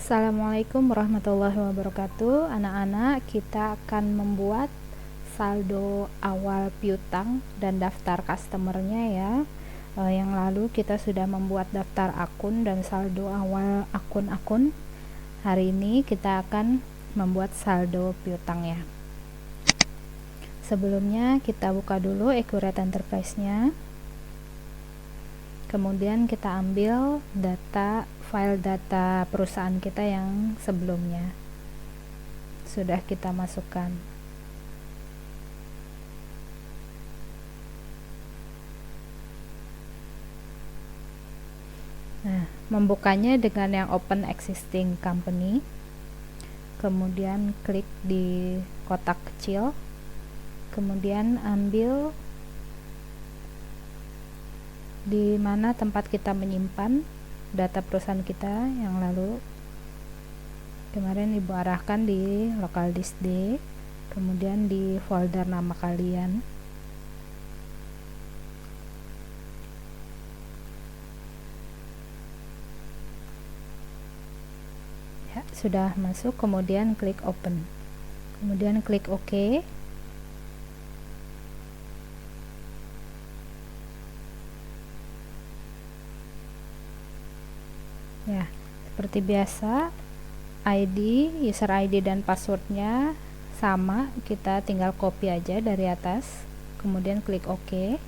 Assalamualaikum warahmatullahi wabarakatuh. Anak-anak, kita akan membuat saldo awal piutang dan daftar customernya ya. Yang lalu kita sudah membuat daftar akun dan saldo awal akun-akun. Hari ini kita akan membuat saldo piutangnya. Sebelumnya kita buka dulu Accurate Enterprise-nya. Kemudian kita ambil file data perusahaan kita yang sebelumnya sudah kita masukkan. Nah, membukanya dengan yang Open Existing Company, kemudian klik di kotak kecil, kemudian ambil di mana tempat kita menyimpan data perusahaan kita yang lalu. Kemarin ibu arahkan di local disk D, kemudian di folder nama kalian. Ya, sudah masuk, kemudian klik open, kemudian klik OK. Ya, seperti biasa, user ID dan passwordnya sama, kita tinggal copy aja dari atas, kemudian klik OK.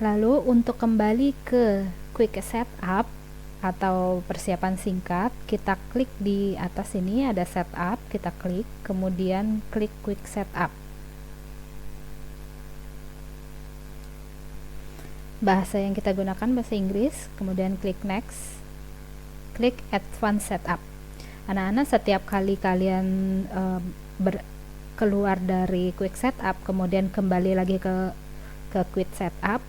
Lalu untuk kembali ke Quick Setup atau persiapan singkat, kita klik di atas ini ada Setup, kita klik, kemudian klik Quick Setup. Bahasa yang kita gunakan bahasa Inggris, kemudian klik Next, klik Advanced Setup. Anak-anak, setiap kali kalian keluar dari Quick Setup kemudian kembali lagi ke Quick Setup,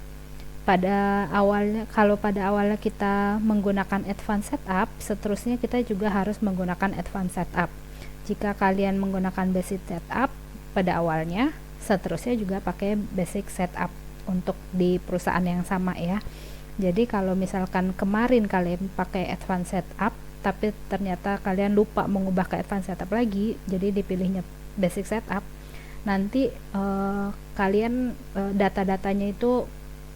kalau pada awalnya kita menggunakan Advanced Setup, seterusnya kita juga harus menggunakan Advanced Setup. Jika kalian menggunakan Basic Setup pada awalnya, seterusnya juga pakai Basic Setup untuk di perusahaan yang sama ya. Jadi kalau misalkan kemarin kalian pakai Advanced Setup tapi ternyata kalian lupa mengubah ke Advanced Setup lagi, jadi dipilihnya Basic Setup, nanti kalian data-datanya itu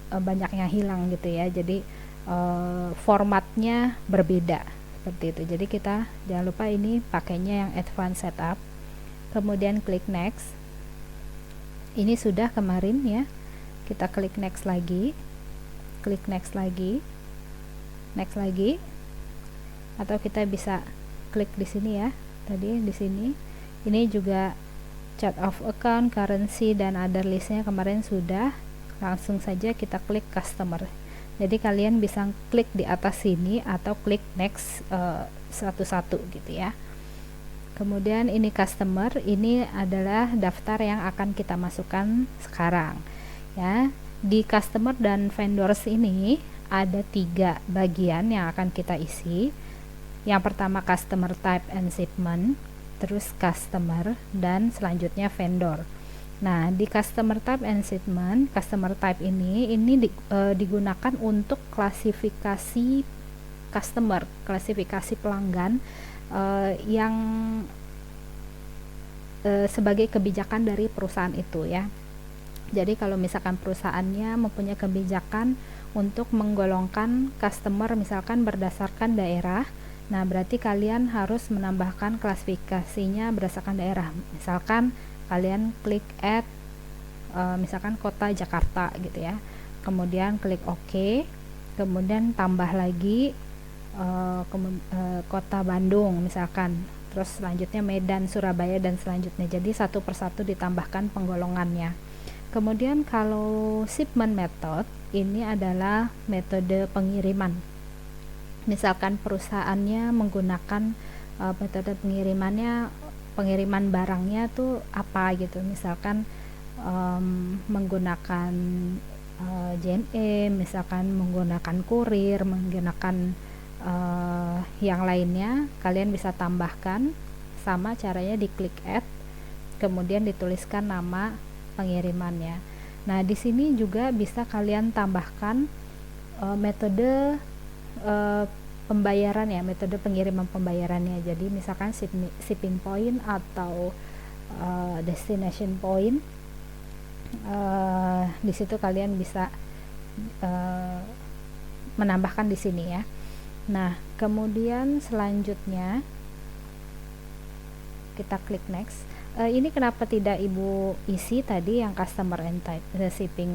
banyaknya hilang gitu ya. Jadi formatnya berbeda seperti itu. Jadi kita jangan lupa ini pakainya yang Advanced Setup. Kemudian klik Next. Ini sudah kemarin ya. Kita klik Next lagi, klik Next lagi, Next lagi, atau kita bisa klik di sini ya. Tadi di sini, ini juga chart of account, currency dan other listnya kemarin sudah. Langsung saja kita klik Customer. Jadi kalian bisa klik di atas sini atau klik Next satu-satu gitu ya. Kemudian ini Customer, ini adalah daftar yang akan kita masukkan sekarang. Ya, di customer dan vendors ini ada 3 bagian yang akan kita isi. Yang pertama customer type and shipment, terus customer, dan selanjutnya vendor. Nah, di customer type and shipment, customer type ini digunakan untuk klasifikasi customer, klasifikasi pelanggan yang sebagai kebijakan dari perusahaan itu ya. Jadi kalau misalkan perusahaannya mempunyai kebijakan untuk menggolongkan customer misalkan berdasarkan daerah, nah berarti kalian harus menambahkan klasifikasinya berdasarkan daerah. Misalkan kalian klik add misalkan kota Jakarta gitu ya, kemudian klik OK, kemudian tambah lagi kota Bandung misalkan, terus selanjutnya Medan, Surabaya dan selanjutnya. Jadi satu persatu ditambahkan penggolongannya. Kemudian kalau shipment method, ini adalah metode pengiriman. Misalkan perusahaannya menggunakan metode pengiriman barangnya tuh apa gitu. Misalkan menggunakan JNE, misalkan menggunakan kurir, menggunakan yang lainnya, kalian bisa tambahkan. Sama caranya, diklik add, kemudian dituliskan nama pengirimannya. Nah, di sini juga bisa kalian tambahkan metode pembayaran ya, metode pengiriman pembayarannya. Jadi misalkan shipping point atau destination point, di situ kalian bisa menambahkan di sini ya. Nah, kemudian selanjutnya kita klik next. Ini kenapa tidak Ibu isi tadi yang customer and type shipping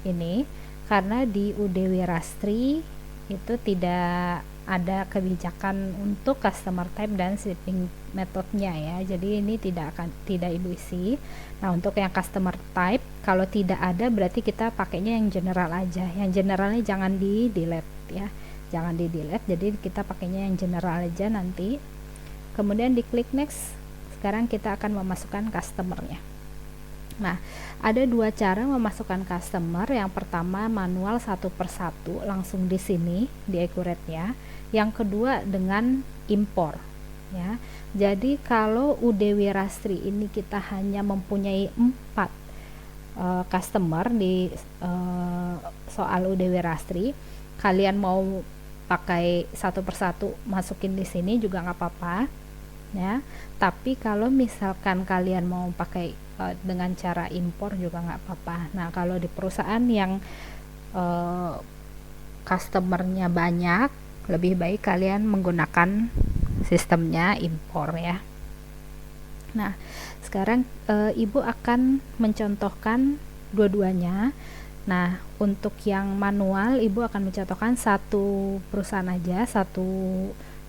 ini? Karena di UD Wirastri itu tidak ada kebijakan untuk customer type dan shipping metodenya ya. Jadi ini tidak Ibu isi. Nah, untuk yang customer type kalau tidak ada berarti kita pakainya yang general aja. Yang generalnya jangan di delete ya. Jangan di delete. Jadi kita pakainya yang general aja nanti. Kemudian diklik next. Sekarang kita akan memasukkan customernya. Nah, ada dua cara memasukkan customer. Yang pertama manual satu persatu langsung di sini di accurate-nya. Yang kedua dengan impor ya. Jadi kalau UD Wirastri ini kita hanya mempunyai 4 customer di soal UD Wirastri, kalian mau pakai satu persatu masukin di sini juga nggak apa-apa ya. Tapi kalau misalkan kalian mau pakai dengan cara impor juga nggak apa-apa. Nah, kalau di perusahaan yang customernya banyak, lebih baik kalian menggunakan sistemnya impor ya. Nah, sekarang Ibu akan mencontohkan dua-duanya. Nah, untuk yang manual Ibu akan mencontohkan satu perusahaan aja, satu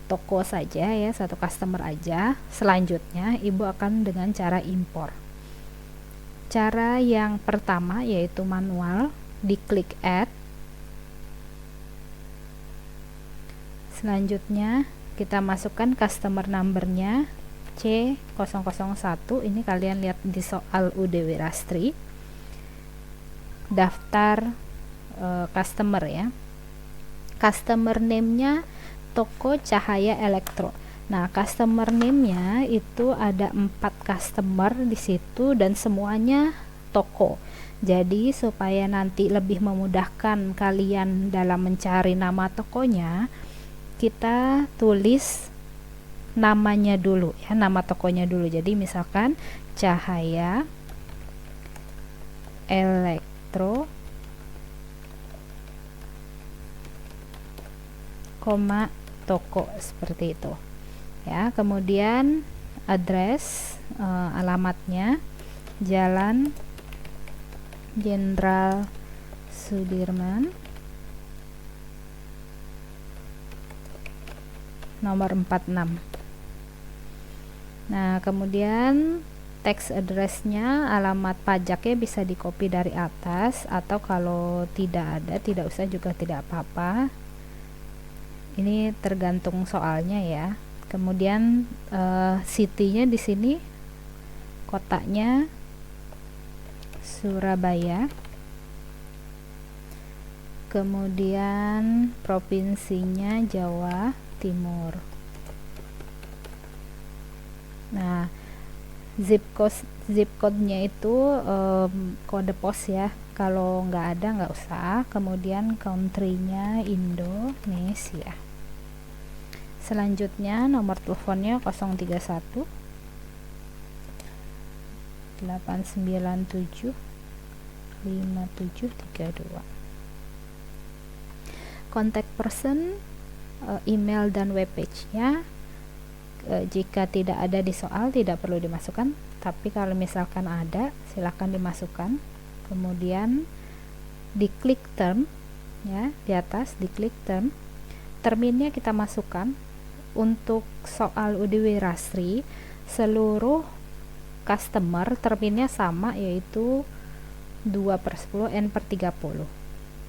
toko saja ya, satu customer aja. Selanjutnya Ibu akan dengan cara impor. Cara yang pertama yaitu manual, diklik add. Selanjutnya kita masukkan customer numbernya C001. Ini kalian lihat di soal UD Wirastri. Daftar customer ya. Customer name-nya Toko Cahaya Elektro. Nah, customer name-nya itu ada 4 customer di situ dan semuanya toko. Jadi supaya nanti lebih memudahkan kalian dalam mencari nama tokonya, kita tulis namanya dulu ya, nama tokonya dulu. Jadi misalkan Cahaya Elektro, toko, seperti itu ya. Kemudian address, alamatnya Jalan Jenderal Sudirman nomor 46. Nah, kemudian teks addressnya, alamat pajaknya bisa di copy dari atas, atau kalau tidak ada, tidak usah juga, tidak apa-apa. Ini tergantung soalnya ya. Kemudian city-nya di sini, kotanya Surabaya. Kemudian provinsinya Jawa Timur. Nah, zip code-nya itu kode pos ya. Kalau nggak ada nggak usah. Kemudian country-nya Indonesia. Selanjutnya nomor teleponnya 031 897 5732. Contact person, email dan webpage-nya jika tidak ada di soal tidak perlu dimasukkan, tapi kalau misalkan ada silakan dimasukkan. Kemudian diklik term ya, di atas diklik term. Terminnya kita masukkan. Untuk soal UD Wirastri seluruh customer terminnya sama, yaitu 2/10 N/30.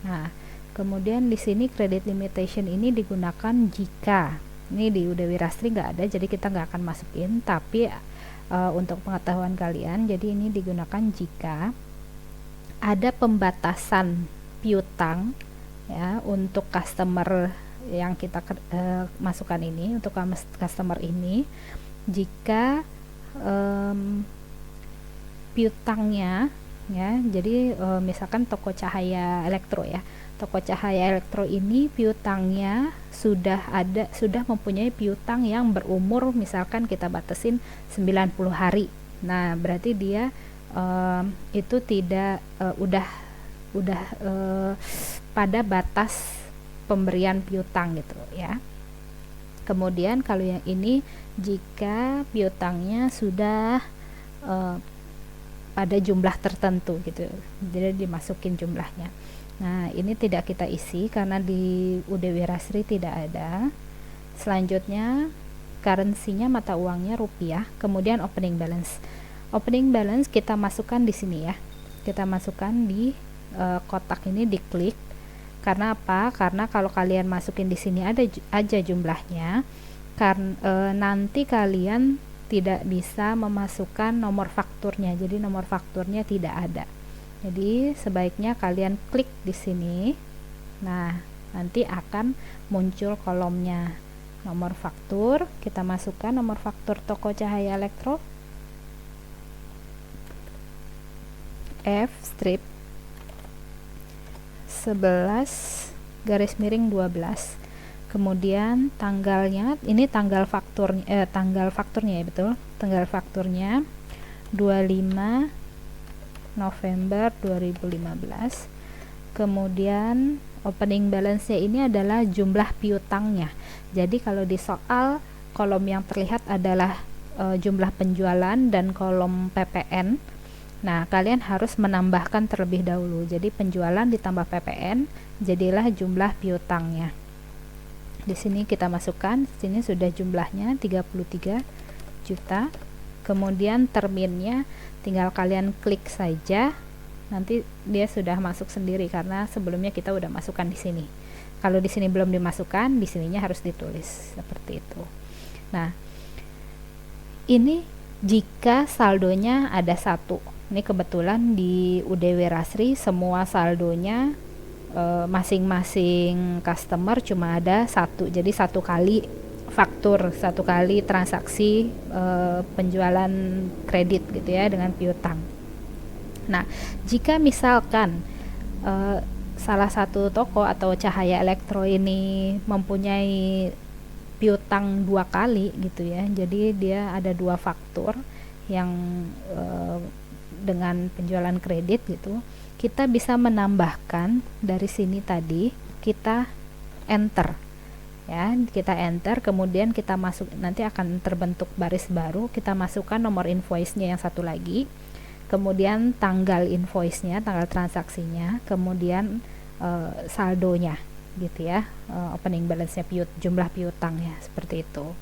Nah, kemudian di sini credit limitation ini digunakan jika, ini di UD Wirastri nggak ada, jadi kita nggak akan masukin, tapi untuk pengetahuan kalian, jadi ini digunakan jika ada pembatasan piutang ya untuk customer yang kita masukkan ini, untuk customer ini, jika piutangnya ya. Jadi misalkan toko cahaya elektro ya, toko cahaya elektro ini piutangnya sudah mempunyai piutang yang berumur, misalkan kita batasin 90 hari. Nah berarti dia itu tidak udah pada batas pemberian piutang gitu ya. Kemudian kalau yang ini jika piutangnya sudah pada jumlah tertentu gitu, jadi dimasukin jumlahnya. Nah ini tidak kita isi karena di UD Wirasri tidak ada. Selanjutnya currency-nya, mata uangnya rupiah. Kemudian opening balance. Opening balance kita masukkan di sini ya, kita masukkan di kotak ini, diklik. Karena apa? Karena kalau kalian masukin di sini ada aja jumlahnya, karena nanti kalian tidak bisa memasukkan nomor fakturnya, jadi nomor fakturnya tidak ada. Jadi sebaiknya kalian klik di sini. Nah nanti akan muncul kolomnya nomor faktur. Kita masukkan nomor faktur toko cahaya elektro F strip 11/12. Kemudian tanggalnya, ini tanggal fakturnya ya, betul, tanggal fakturnya 25 November 2015. Kemudian opening balance-nya ini adalah jumlah piutangnya. Jadi kalau di soal, kolom yang terlihat adalah jumlah penjualan dan kolom PPN. Nah kalian harus menambahkan terlebih dahulu, jadi penjualan ditambah PPN jadilah jumlah piutangnya. Di sini kita masukkan, sini sudah jumlahnya 33 juta. Kemudian terminnya tinggal kalian klik saja, nanti dia sudah masuk sendiri karena sebelumnya kita udah masukkan di sini. Kalau di sini belum dimasukkan, di sininya harus ditulis seperti itu. Nah ini jika saldonya ada 1. Ini kebetulan di UD Wirasri semua saldonya masing-masing customer cuma ada 1, jadi 1 kali faktur, 1 kali transaksi penjualan kredit gitu ya dengan piutang. Nah jika misalkan salah satu toko atau cahaya elektro ini mempunyai piutang 2 kali gitu ya, jadi dia ada 2 faktur yang dengan penjualan kredit gitu, kita bisa menambahkan dari sini tadi, kita enter ya, kita enter, kemudian kita masuk, nanti akan terbentuk baris baru, kita masukkan nomor invoice-nya yang 1 lagi, kemudian tanggal invoice-nya, tanggal transaksinya, kemudian saldonya gitu ya, opening balance-nya, jumlah piutangnya, seperti itu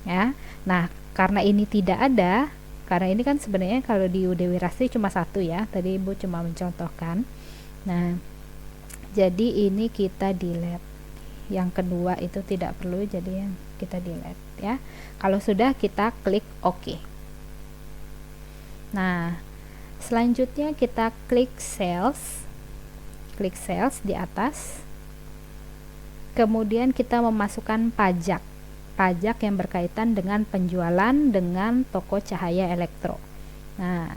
ya. Nah karena ini tidak ada, karena ini kan sebenarnya kalau di UD Wirasri cuma 1 ya, tadi Ibu cuma mencontohkan. Nah jadi ini kita delete, yang kedua itu tidak perlu, jadi yang kita delete ya. Kalau sudah kita klik OK. Nah selanjutnya kita klik sales di atas, kemudian kita memasukkan pajak yang berkaitan dengan penjualan dengan toko cahaya elektro. Nah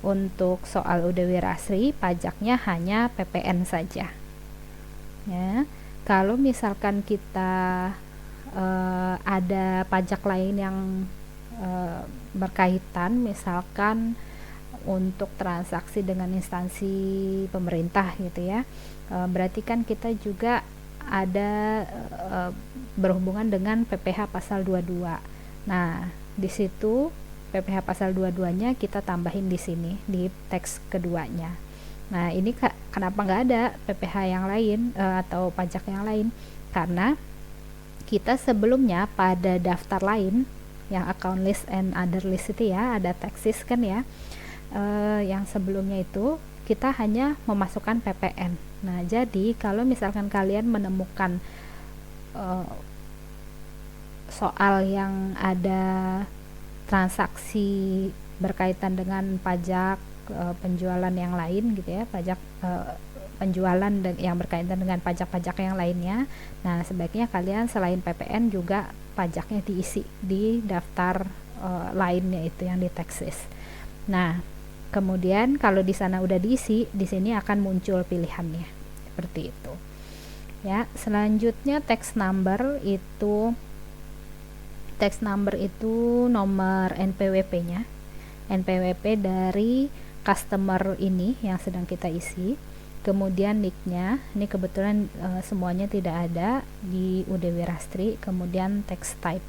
untuk soal UD Wirasri pajaknya hanya PPN saja ya. Kalau misalkan kita ada pajak lain yang berkaitan, misalkan untuk transaksi dengan instansi pemerintah gitu ya, berarti kan kita juga ada berhubungan dengan PPh pasal 22. Nah di situ PPh pasal 22-nya kita tambahin di sini di teks keduanya. Nah ini kenapa nggak ada PPh yang lain atau pajak yang lain? Karena kita sebelumnya pada daftar lain yang account list and other list itu ya, ada taxes kan ya, yang sebelumnya itu kita hanya memasukkan PPN. Nah jadi kalau misalkan kalian menemukan soal yang ada transaksi berkaitan dengan pajak penjualan yang lain gitu ya, pajak penjualan yang berkaitan dengan pajak-pajak yang lainnya, nah sebaiknya kalian selain PPN juga pajaknya diisi di daftar lainnya itu yang di taxes. Nah Kemudian kalau di sana udah diisi, di sini akan muncul pilihannya seperti itu. Ya, selanjutnya text number itu nomor NPWP-nya. NPWP dari customer ini yang sedang kita isi. Kemudian nick-nya, ini kebetulan semuanya tidak ada di UD Wirastri. Kemudian text type.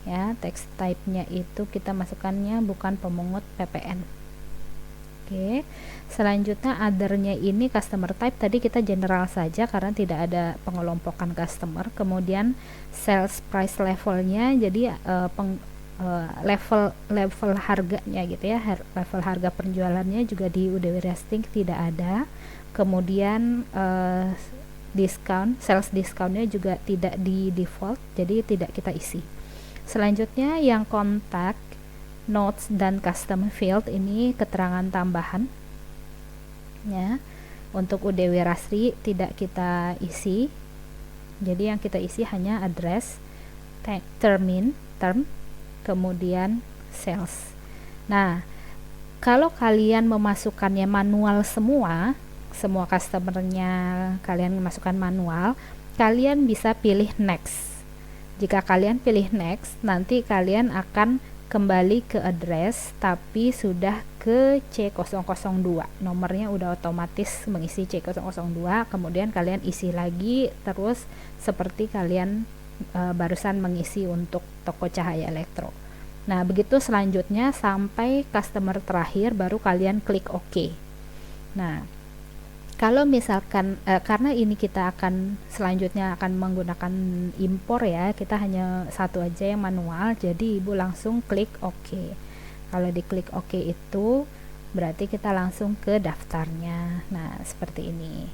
Ya, text type-nya itu kita masukkannya bukan pemungut PPN. Oke, selanjutnya other-nya ini customer type, tadi kita general saja karena tidak ada pengelompokan customer. Kemudian sales price levelnya, jadi level harganya gitu ya, level harga penjualannya juga di UD Wirastri tidak ada. Kemudian sales discountnya juga tidak di default, jadi tidak kita isi. Selanjutnya yang kontak, notes dan custom field ini keterangan tambahan ya. Untuk UD Wirastri tidak kita isi, jadi yang kita isi hanya address, term, kemudian sales. Nah, kalau kalian memasukkannya manual semua customernya kalian memasukkan manual, kalian bisa pilih next. Jika kalian pilih next, nanti kalian akan kembali ke address tapi sudah ke C002, nomornya udah otomatis mengisi C002. Kemudian kalian isi lagi terus seperti kalian barusan mengisi untuk toko cahaya elektro. Nah, begitu selanjutnya sampai customer terakhir baru kalian klik OK. Nah, kalau misalkan karena ini kita akan selanjutnya akan menggunakan impor ya, kita hanya satu aja yang manual, jadi ibu langsung klik OK. Kalau diklik OK itu berarti kita langsung ke daftarnya. Nah, seperti ini.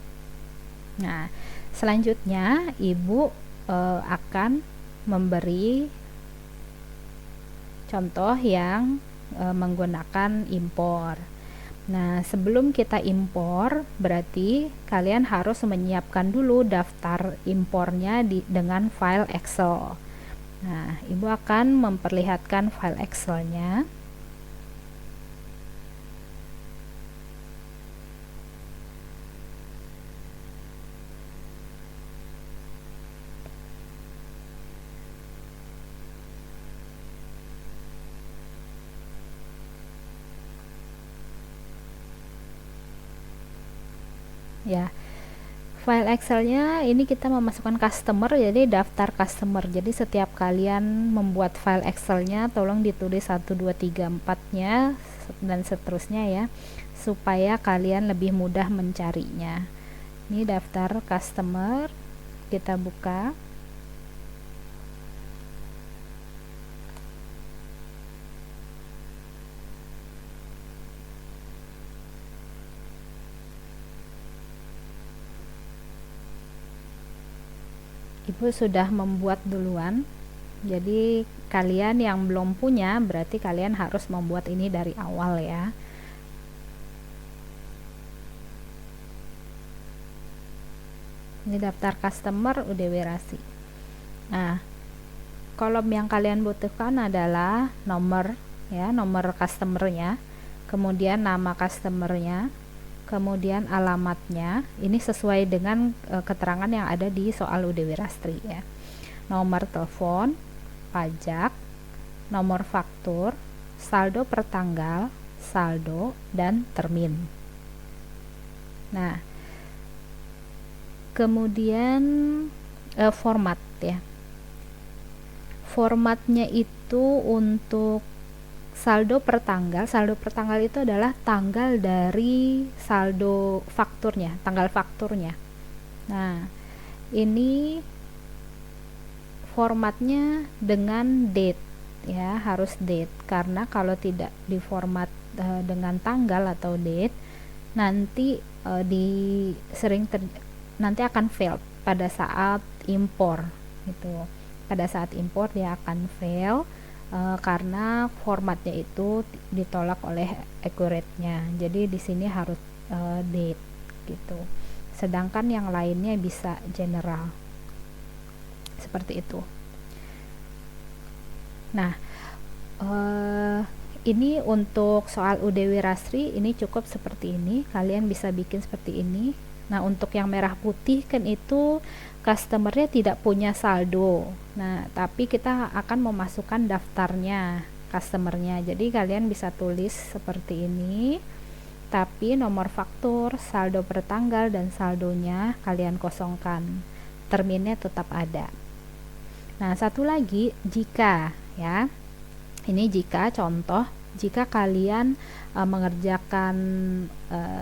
Nah, selanjutnya ibu akan memberi contoh yang menggunakan impor. Nah, sebelum kita impor, berarti kalian harus menyiapkan dulu daftar impornya dengan file Excel. Nah, ibu akan memperlihatkan file Excel-nya. Ya, file Excel-nya ini kita memasukkan customer, jadi daftar customer. Jadi setiap kalian membuat file Excel-nya tolong ditulis 1 2 3 4-nya dan seterusnya ya, supaya kalian lebih mudah mencarinya. Ini daftar customer, kita buka. Ibu sudah membuat duluan, jadi kalian yang belum punya berarti kalian harus membuat ini dari awal ya. Ini daftar customer UD Wirastri. Nah, kolom yang kalian butuhkan adalah nomor ya, nomor customernya, kemudian nama customernya, kemudian alamatnya. Ini sesuai dengan keterangan yang ada di soal UD Wirastri ya. Nomor telepon, pajak, nomor faktur, saldo per tanggal, saldo, dan termin. Nah, kemudian format ya. Formatnya itu untuk saldo per tanggal itu adalah tanggal dari saldo fakturnya, tanggal fakturnya. Nah, ini formatnya dengan date ya, harus date, karena kalau tidak diformat dengan tanggal atau date nanti nanti akan fail pada saat impor gitu. Pada saat impor dia akan fail karena formatnya itu ditolak oleh accurate-nya. Jadi di sini harus date gitu. Sedangkan yang lainnya bisa general. Seperti itu. Nah, Ini untuk soal UD Wirasri ini cukup seperti ini, kalian bisa bikin seperti ini. Nah, untuk yang merah putih kan itu customernya tidak punya saldo. Nah, tapi kita akan memasukkan daftarnya customernya. Jadi kalian bisa tulis seperti ini, tapi nomor faktur, saldo per tanggal, dan saldonya kalian kosongkan. Terminnya tetap ada. Nah, satu lagi, jika ya, ini jika contoh, jika kalian mengerjakan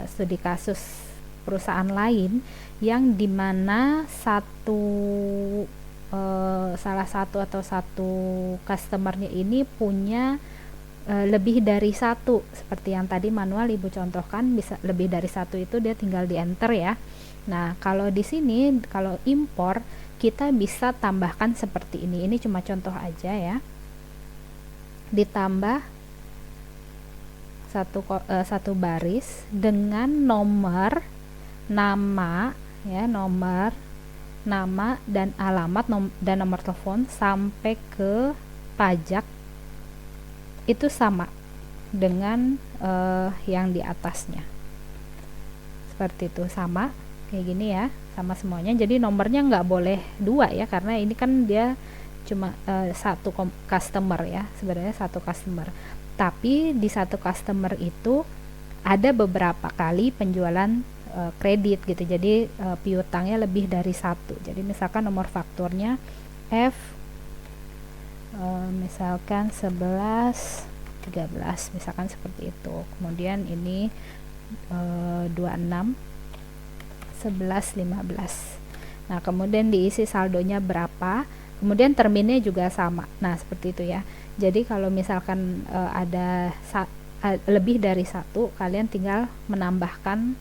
studi kasus perusahaan lain yang dimana salah satu atau satu customernya ini punya lebih dari satu, seperti yang tadi manual ibu contohkan, bisa lebih dari satu itu dia tinggal di enter ya. Nah, kalau di sini kalau impor kita bisa tambahkan seperti ini cuma contoh aja ya, ditambah satu baris dengan nomor nama ya, nomor nama dan alamat dan nomor telepon sampai ke pajak itu sama dengan yang di atasnya, seperti itu, sama kayak gini ya, sama semuanya. Jadi nomornya nggak boleh dua ya, karena ini kan dia cuma satu customer ya, sebenarnya satu customer, tapi di satu customer itu ada beberapa kali penjualan kredit gitu, jadi piutangnya lebih dari satu. Jadi misalkan nomor fakturnya F misalkan 11 13 misalkan seperti itu, kemudian ini 26 11 15. Nah, kemudian diisi saldonya berapa, kemudian terminnya juga sama. Nah, seperti itu ya. Jadi kalau misalkan ada lebih dari satu, kalian tinggal menambahkan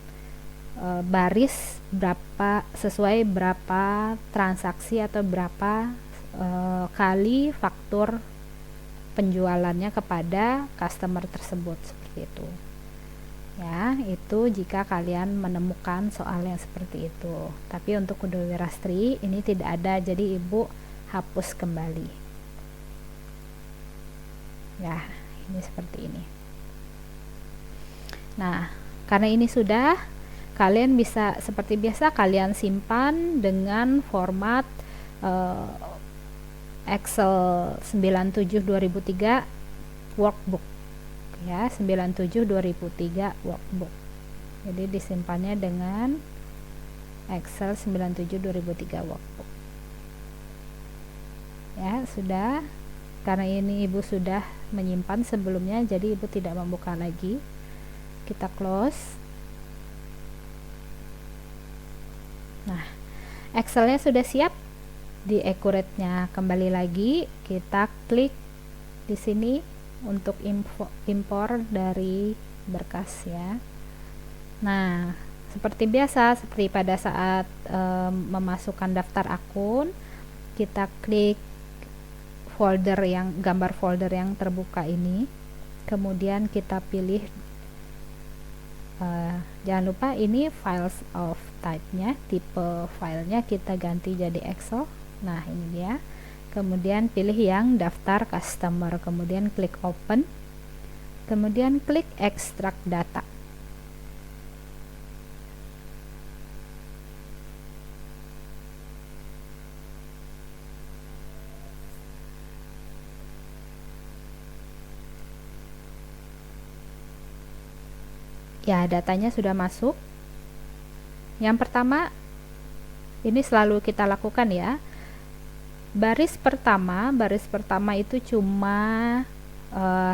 baris berapa sesuai berapa transaksi atau berapa kali faktur penjualannya kepada customer tersebut, seperti itu ya. Itu jika kalian menemukan soal yang seperti itu. Tapi untuk UD Wirasri ini tidak ada, jadi ibu hapus kembali ya. Ini seperti ini. Nah, karena ini sudah, kalian bisa seperti biasa kalian simpan dengan format Excel 97 2003 workbook ya, 97 2003 workbook. Jadi disimpannya dengan Excel 97 2003 workbook ya. Sudah, karena ini ibu sudah menyimpan sebelumnya, jadi ibu tidak membuka lagi. Kita close. Nah, Excelnya sudah siap. Di accurate-nya kembali lagi, kita klik di sini untuk impor dari berkas ya. Nah, seperti biasa, seperti pada saat memasukkan daftar akun, kita klik folder yang gambar folder yang terbuka ini, kemudian kita pilih jangan lupa ini files of type-nya, tipe filenya kita ganti jadi Excel. Nah, ini dia. Kemudian pilih yang daftar customer, kemudian klik open, kemudian klik extract data. Ya, datanya sudah masuk. Yang pertama, ini selalu kita lakukan ya. Baris pertama itu cuma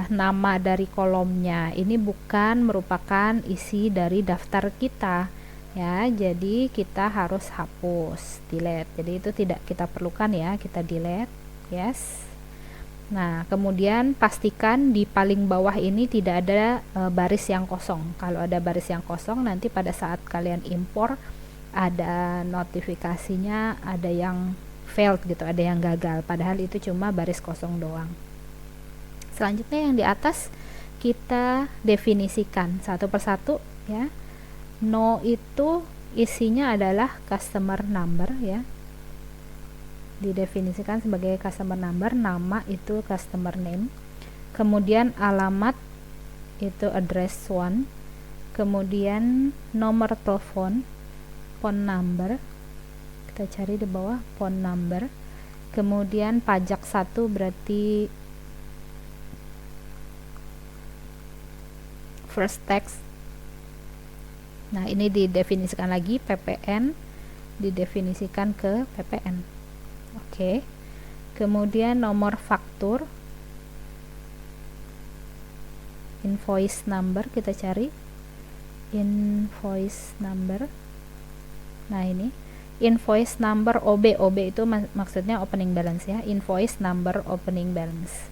nama dari kolomnya. Ini bukan merupakan isi dari daftar kita ya. Jadi kita harus hapus, delete. Jadi itu tidak kita perlukan ya, kita delete. Yes. Nah, kemudian pastikan di paling bawah ini tidak ada baris yang kosong. Kalau ada baris yang kosong, nanti pada saat kalian impor ada notifikasinya, ada yang failed gitu, ada yang gagal, padahal itu cuma baris kosong doang. Selanjutnya yang di atas kita definisikan satu persatu ya. No itu isinya adalah customer number ya, didefinisikan sebagai customer number. Nama itu customer name, kemudian alamat itu address 1, kemudian nomor telepon phone number, kita cari di bawah phone number, kemudian pajak 1 berarti first tax. Nah, ini didefinisikan lagi, PPN didefinisikan ke PPN. Oke. Kemudian nomor faktur, invoice number, kita cari invoice number. Nah, ini invoice number OB. OB itu maksudnya opening balance ya, invoice number opening balance.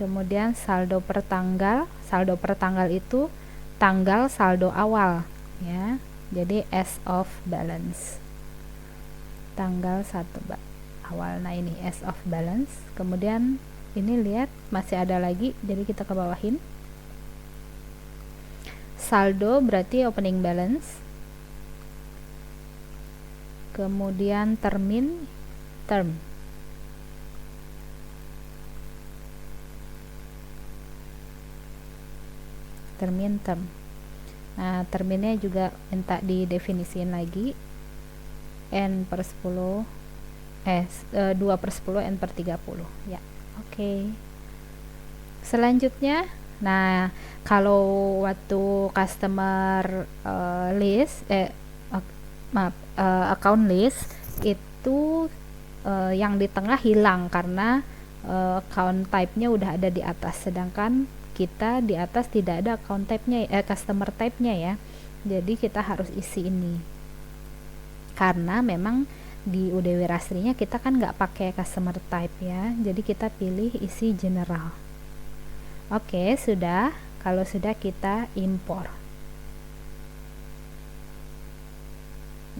Kemudian saldo per tanggal. Saldo per tanggal itu tanggal saldo awal ya, jadi as of balance, tanggal 1 awal. Nah, ini as of balance. Kemudian ini lihat masih ada lagi, jadi kita ke bawahin. Saldo berarti opening balance, kemudian term. Nah, terminnya juga minta didefinisiin lagi, N/10 2/10 N/30 ya. Oke. Selanjutnya, nah kalau waktu customer account list itu yang di tengah hilang karena account type-nya udah ada di atas, sedangkan kita di atas tidak ada account type-nya, customer type-nya ya. Jadi kita harus isi ini. Karena memang di UD Wirasrinya kita kan nggak pakai customer type ya. Jadi kita pilih isi general. Oke, sudah. Kalau sudah kita impor.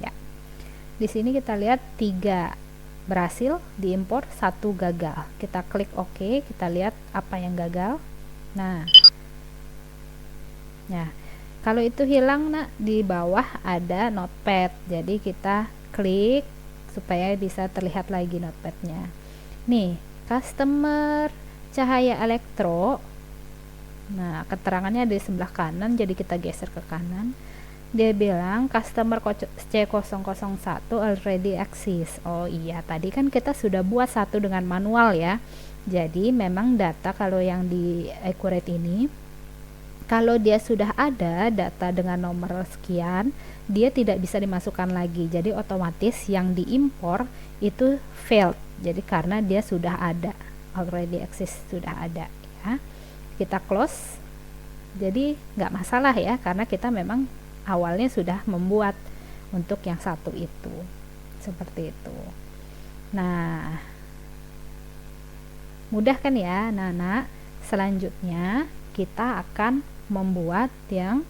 Ya. Di sini kita lihat 3 berhasil diimpor, 1 gagal. Kita klik OK, kita lihat apa yang gagal. Nah, kalau itu hilang, nah di bawah ada notepad, jadi kita klik supaya bisa terlihat lagi notepadnya. Nih, customer Cahaya Elektro. Nah, keterangannya di sebelah kanan, jadi kita geser ke kanan. Dia bilang customer C001 already exists. Oh iya, tadi kan kita sudah buat satu dengan manual ya. Jadi memang data kalau yang di Accurate ini, kalau dia sudah ada data dengan nomor sekian, dia tidak bisa dimasukkan lagi. Jadi otomatis yang diimpor itu failed. Jadi karena dia sudah ada, already exist, sudah ada ya. Kita close. Jadi nggak masalah ya, karena kita memang awalnya sudah membuat untuk yang satu itu. Seperti itu. Nah, mudah kan ya anak-anak. Selanjutnya kita akan membuat yang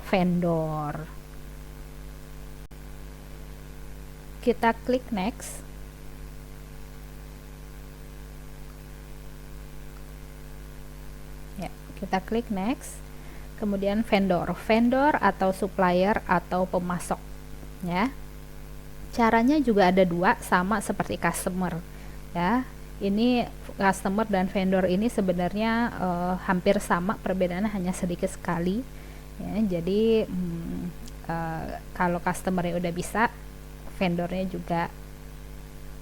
vendor. Kita klik next. Ya, kita klik next. Kemudian vendor atau supplier atau pemasok ya. Caranya juga ada 2, sama seperti customer ya. Ini customer dan vendor ini sebenarnya hampir sama, perbedaannya hanya sedikit sekali ya. Jadi kalau customer udah bisa, vendornya juga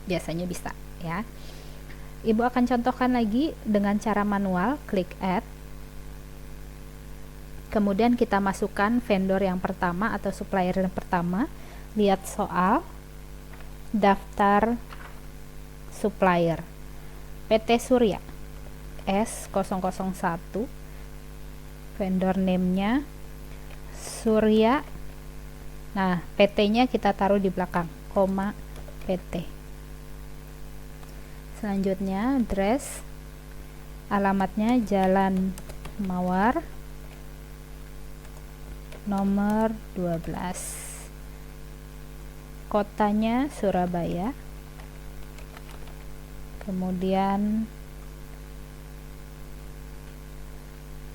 biasanya bisa ya. Ibu akan contohkan lagi dengan cara manual. Klik add, kemudian kita masukkan vendor yang pertama atau supplier yang pertama. Lihat soal daftar supplier PT Surya S001, vendor name-nya Surya. Nah, PT-nya kita taruh di belakang, koma PT. Selanjutnya address, alamatnya Jalan Mawar nomor 12, kotanya Surabaya, kemudian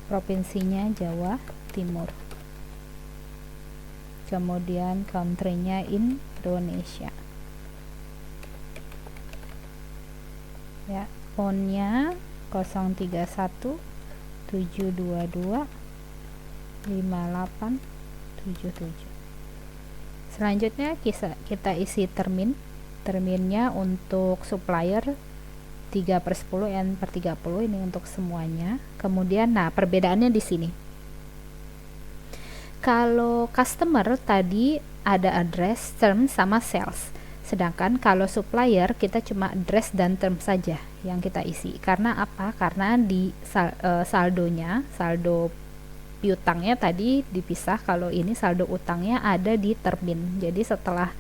provinsinya Jawa Timur, kemudian country-nya Indonesia ya. Phone-nya 031 722 5877. Selanjutnya kita isi terminnya untuk supplier 3/10 N/30, ini untuk semuanya. Kemudian perbedaannya di sini. Kalau customer tadi ada address, term sama sales. Sedangkan kalau supplier kita cuma address dan term saja yang kita isi. Karena apa? Karena di saldo piutangnya tadi dipisah, kalau ini saldo utangnya ada di termin. Jadi setelah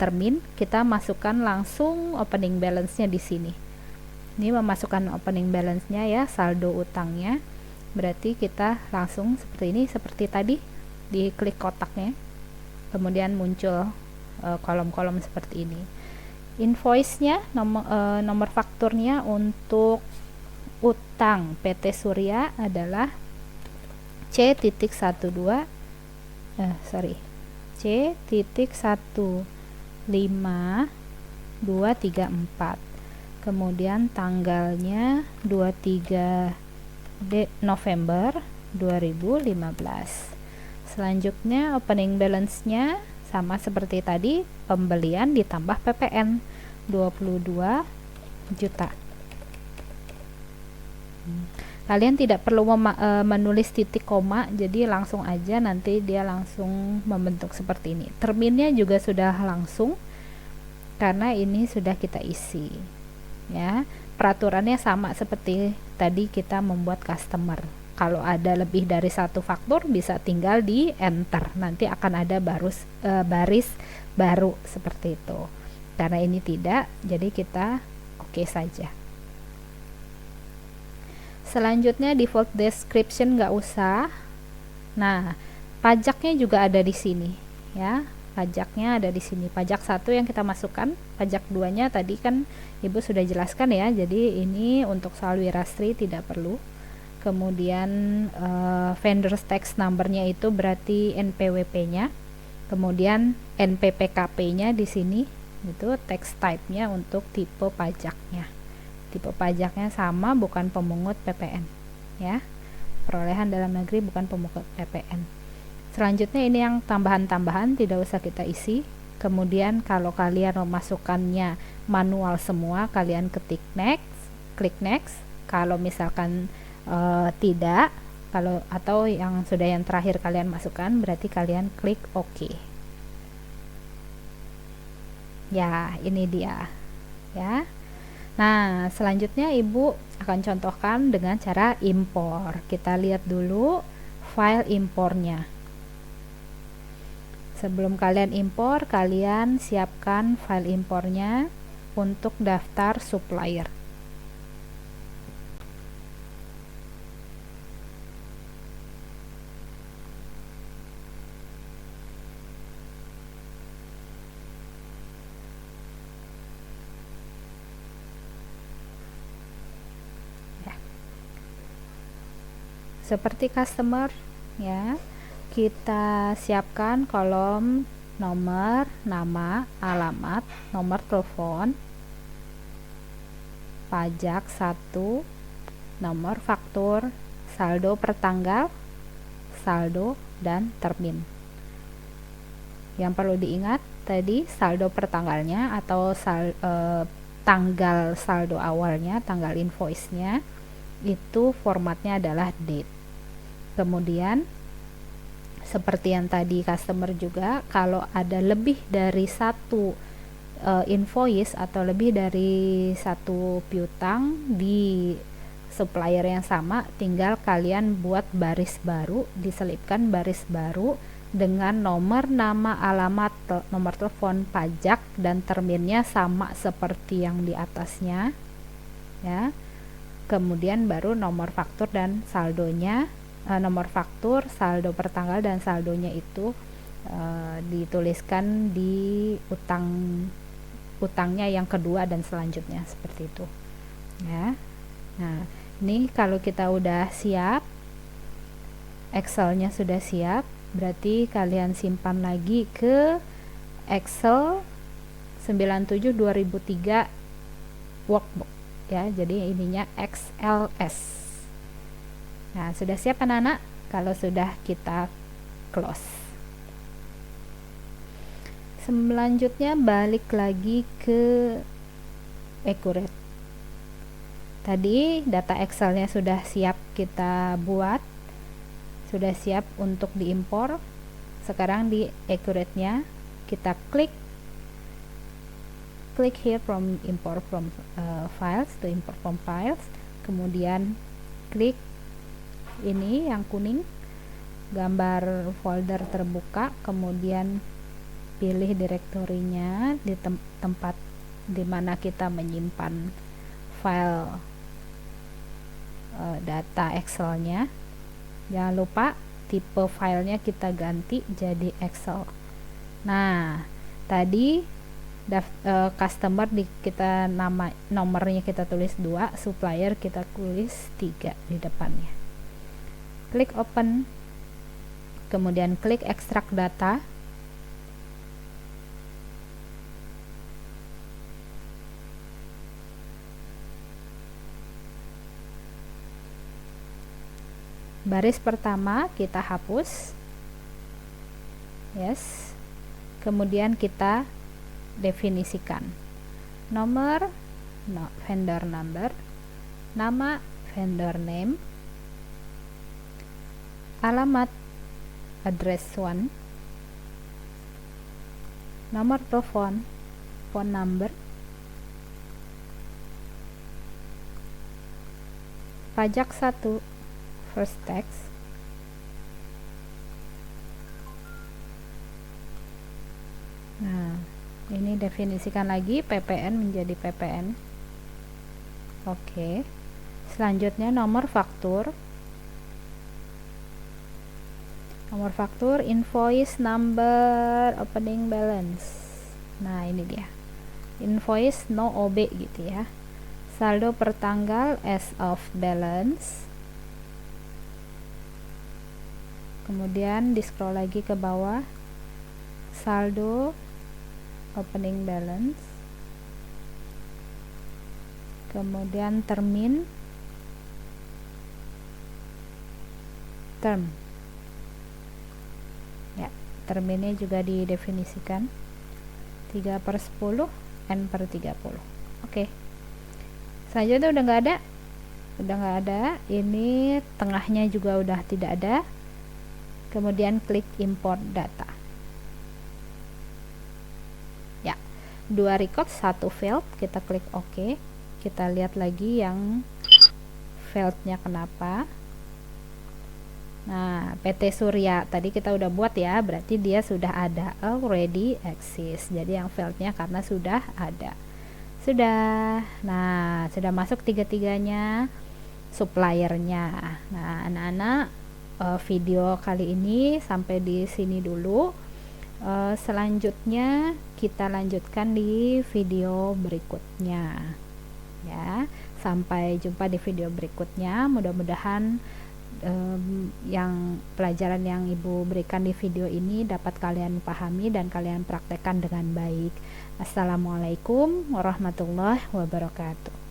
termin kita masukkan langsung opening balance-nya di sini. Ini memasukkan opening balance-nya ya, saldo utangnya. Berarti kita langsung seperti ini, seperti tadi diklik kotaknya. Kemudian muncul kolom-kolom seperti ini. Invoice-nya, nomor fakturnya untuk utang PT Surya adalah C.12 C.15234. Kemudian tanggalnya 23 November 2015. Selanjutnya opening balance-nya sama seperti tadi, pembelian ditambah PPN 22 juta. Kalian tidak perlu menulis titik koma, jadi langsung aja, nanti dia langsung membentuk seperti ini. Terminnya juga sudah langsung karena ini sudah kita isi ya. Peraturannya sama seperti tadi kita membuat customer. Kalau ada lebih dari satu faktur bisa tinggal di enter, nanti akan ada baris baru seperti itu. Karena ini tidak, jadi kita oke saja. Selanjutnya default description nggak usah. Nah, pajaknya juga ada di sini ya. Pajaknya ada di sini. Pajak 1 yang kita masukkan, pajak 2-nya tadi kan Ibu sudah jelaskan ya. Jadi ini untuk soal Wirastri tidak perlu. Kemudian vendors tax number-nya itu berarti NPWP-nya. Kemudian NPPKP-nya di sini itu tax type-nya untuk tipe pajaknya. Tipe pajaknya sama, bukan pemungut PPN ya. Perolehan dalam negeri bukan pemungut PPN. Selanjutnya ini yang tambahan-tambahan tidak usah kita isi. Kemudian kalau kalian memasukkannya manual semua, kalian ketik next, klik next. Kalau misalkan tidak, atau yang terakhir kalian masukkan, berarti kalian klik OK. Ya, ini dia ya. Nah, selanjutnya Ibu akan contohkan dengan cara impor. Kita lihat dulu file impornya. Sebelum kalian impor, kalian siapkan file impornya untuk daftar supplier. Seperti customer ya, kita siapkan kolom nomor, nama, alamat, nomor telepon, pajak 1, nomor faktur, saldo per tanggal, saldo, dan termin. Yang perlu diingat tadi saldo per tanggalnya atau tanggal saldo awalnya, tanggal invoice-nya itu formatnya adalah date. Kemudian seperti yang tadi customer juga, kalau ada lebih dari satu invoice atau lebih dari satu piutang di supplier yang sama, tinggal kalian buat baris baru, diselipkan baris baru dengan nomor, nama, alamat, nomor telepon, pajak, dan terminnya sama seperti yang di atasnya ya. Kemudian baru nomor faktur dan saldonya, nomor faktur, saldo per tanggal, dan saldonya itu dituliskan di utangnya yang kedua dan selanjutnya seperti itu ya. Nah, ini kalau kita udah siap, Excel-nya sudah siap, berarti kalian simpan lagi ke Excel 97/2003 workbook ya, jadi ininya XLS. Nah, sudah siap anak-anak? Kalau sudah, kita close. Selanjutnya balik lagi ke Accurate. Tadi data Excelnya sudah siap kita buat, sudah siap untuk diimpor. Sekarang di Accurate-nya kita klik here from import from files to import from files, kemudian klik ini yang kuning, gambar folder terbuka, kemudian pilih direktorinya di tempat di mana kita menyimpan file data Excelnya. Jangan lupa tipe filenya kita ganti jadi Excel. Nah, tadi customer kita nomornya kita tulis 2, supplier kita tulis 3 di depannya. Klik open, kemudian klik extract data. Baris pertama kita hapus, yes. Kemudian kita definisikan nomor, vendor number, nama, vendor name, alamat, address 1, nomor telepon, phone number, pajak 1, first tax, nah ini definisikan lagi PPN menjadi PPN. Oke. Selanjutnya nomor faktur, invoice number, opening balance. Nah ini dia, invoice no OB gitu ya, saldo per tanggal, as of balance. Kemudian di scroll lagi ke bawah, saldo, opening balance, kemudian term ya, terminnya juga didefinisikan 3/10, N/30. Oke. Selanjutnya udah nggak ada, ini tengahnya juga udah tidak ada. Kemudian klik import data. Ya, 2 record, 1 field, kita klik OK. Kita lihat lagi yang fieldnya kenapa. Nah, PT Surya tadi kita udah buat ya, berarti dia sudah ada, already exist. Jadi yang fieldnya karena sudah ada. Sudah. Nah, sudah masuk tiga-tiganya suppliernya. Nah, anak-anak, video kali ini sampai di sini dulu. Selanjutnya kita lanjutkan di video berikutnya ya. Sampai jumpa di video berikutnya. Mudah-mudahan yang pelajaran yang Ibu berikan di video ini dapat kalian pahami dan kalian praktekkan dengan baik. Assalamualaikum warahmatullahi wabarakatuh.